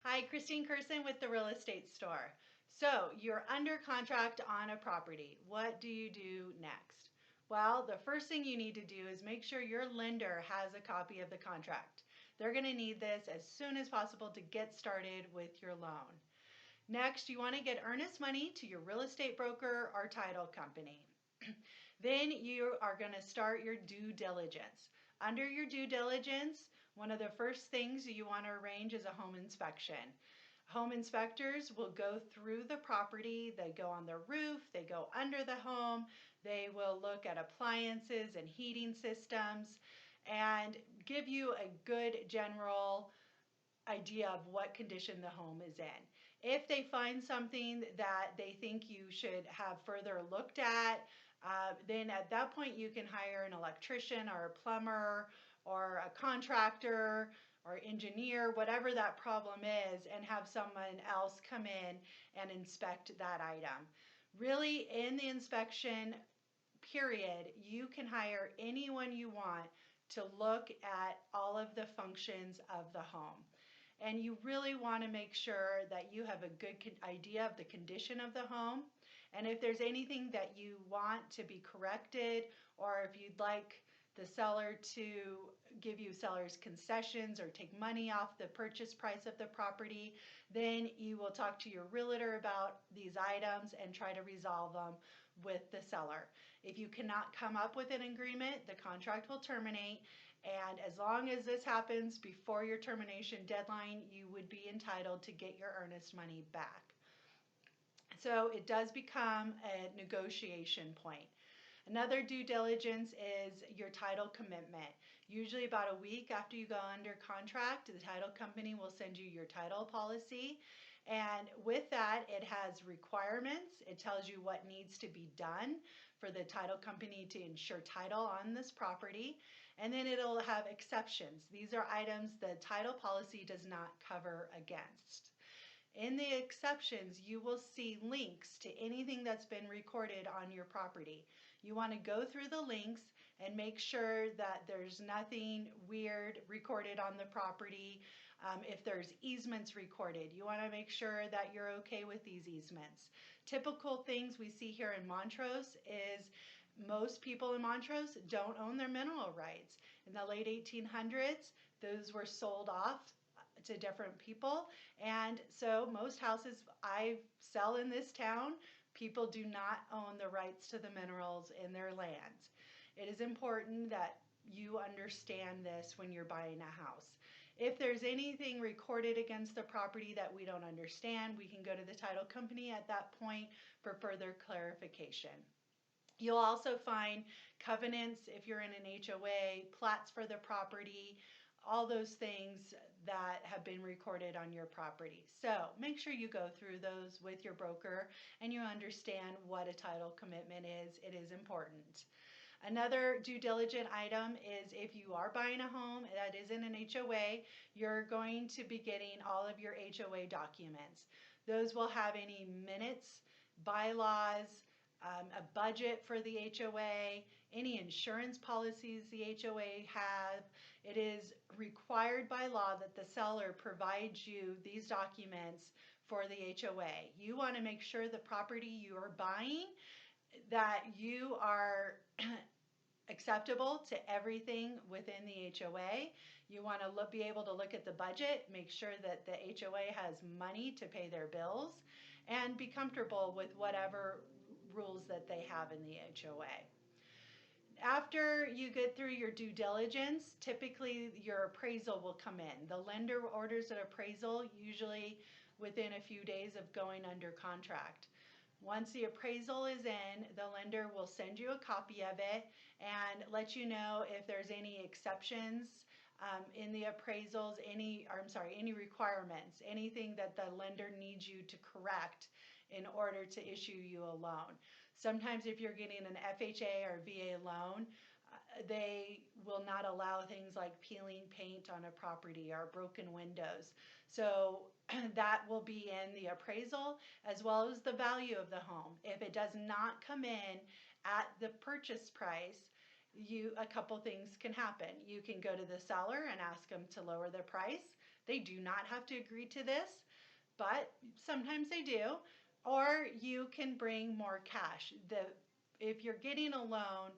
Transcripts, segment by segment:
Hi, Christine Curson with the Real Estate Store. So you're under contract on a property. What do you do next? Well, the first thing you need to do is make sure your lender has a copy of the contract. They're going to need this as soon as possible to get started with your loan. Next, you want to get earnest money to your real estate broker or title company. Then you are going to start your due diligence. Under your due diligence, one of the first things you want to arrange is a home inspection. Home inspectors will go through the property, they go on the roof, they go under the home, they will look at appliances and heating systems and give you a good general idea of what condition the home is in. If they find something that they think you should have further looked at, then at that point you can hire an electrician or a plumber or a contractor or engineer, whatever that problem is, and have someone else come in and inspect that item. Really, in the inspection period, you can hire anyone you want to look at all of the functions of the home. And you really want to make sure that you have a good idea of the condition of the home. And if there's anything that you want to be corrected, or if you'd like the seller to give you seller's concessions or take money off the purchase price of the property, then you will talk to your realtor about these items and try to resolve them with the seller. If you cannot come up with an agreement, the contract will terminate, and as long as this happens before your termination deadline, you would be entitled to get your earnest money back. So it does become a negotiation point. Another due diligence is your title commitment. Usually about a week after you go under contract, the title company will send you your title policy. And with that, it has requirements. It tells you what needs to be done for the title company to ensure title on this property. And then it'll have exceptions. These are items the title policy does not cover against. In the exceptions, you will see links to anything that's been recorded on your property. You want to go through the links and make sure that there's nothing weird recorded on the property. If there's easements recorded, you want to make sure that you're okay with these easements. Typical things we see here in Montrose is most people in Montrose don't own their mineral rights. In the late 1800s, those were sold off to different people, and so most houses I sell in this town, people do not own the rights to the minerals in their lands. It is important that you understand this when you're buying a house. If there's anything recorded against the property that we don't understand, we can go to the title company at that point for further clarification. You'll also find covenants if you're in an HOA, plats for the property, all those things that have been recorded on your property. So make sure you go through those with your broker and you understand what a title commitment is. It is important. Another due diligence item is if you are buying a home that is in an HOA, you're going to be getting all of your HOA documents. Those will have any minutes, bylaws, a budget for the HOA, any insurance policies the HOA have. It is required by law that the seller provides you these documents for the HOA. You want to make sure the property you are buying, that you are acceptable to everything within the HOA. You want to be able to look at the budget, make sure that the HOA has money to pay their bills, and be comfortable with whatever rules that they have in the HOA. After you get through your due diligence, typically your appraisal will come in. The lender orders an appraisal usually within a few days of going under contract. Once the appraisal is in, the lender will send you a copy of it and let you know if there's any exceptions in the appraisals, any requirements, anything that the lender needs you to correct in order to issue you a loan. Sometimes if you're getting an FHA or VA loan, they will not allow things like peeling paint on a property or broken windows. So that will be in the appraisal as well as the value of the home. If it does not come in at the purchase price, a couple things can happen. You can go to the seller and ask them to lower their price. They do not have to agree to this, but sometimes they do. Or you can bring more cash. If you're getting a loan,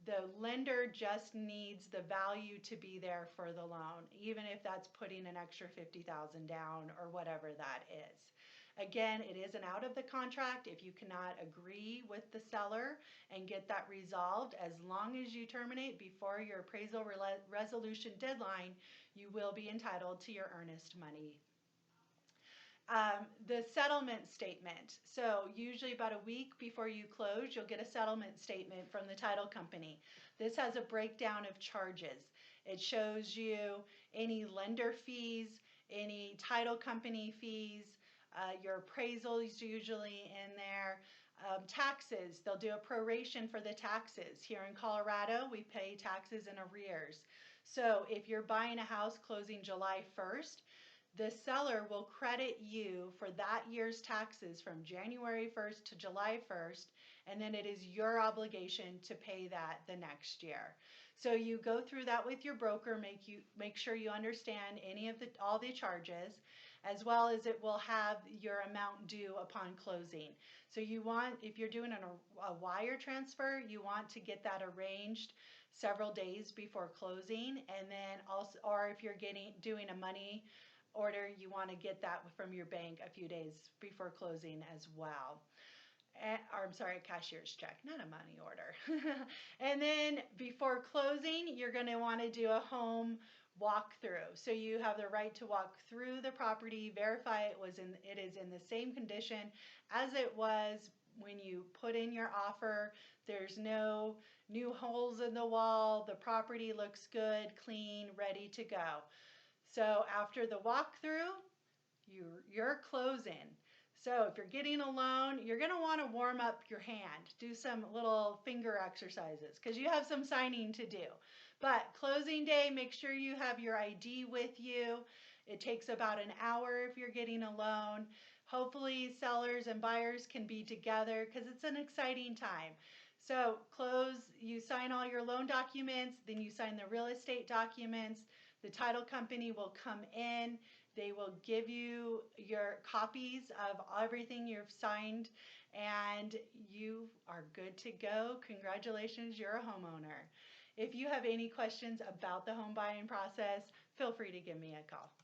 the lender just needs the value to be there for the loan, even if that's putting an extra 50,000 down or whatever that is. Again, it isn't out of the contract if you cannot agree with the seller and get that resolved. As long as you terminate before your appraisal resolution deadline, you will be entitled to your earnest money. The settlement statement. So usually about a week before you close, you'll get a settlement statement from the title company. This has a breakdown of charges. It shows you any lender fees, any title company fees, your appraisal is usually in there. Taxes, they'll do a proration for the taxes. Here in Colorado, we pay taxes in arrears. So if you're buying a house closing July 1st, the seller will credit you for that year's taxes from January 1st to July 1st, and then it is your obligation to pay that the next year. So you go through that with your broker, make sure you understand all the charges, as well as it will have your amount due upon closing. So if you're doing a wire transfer, you want to get that arranged several days before closing, and then also, or if you're doing a money order, you want to get that from your bank a few days before closing as well. I'm sorry, a cashier's check, not a money order. And then before closing, you're going to want to do a home walkthrough. So you have the right to walk through the property, verify it is in the same condition as it was when you put in your offer. There's no new holes in the wall. The property looks good, clean, ready to go. So after the walkthrough, you're closing. So if you're getting a loan, you're going to want to warm up your hand, do some little finger exercises because you have some signing to do. But closing day, make sure you have your ID with you. It takes about an hour if you're getting a loan. Hopefully sellers and buyers can be together because it's an exciting time. So you sign all your loan documents, then you sign the real estate documents. The title company will come in. They will give you your copies of everything you've signed, and you are good to go. Congratulations, you're a homeowner. If you have any questions about the home buying process, feel free to give me a call.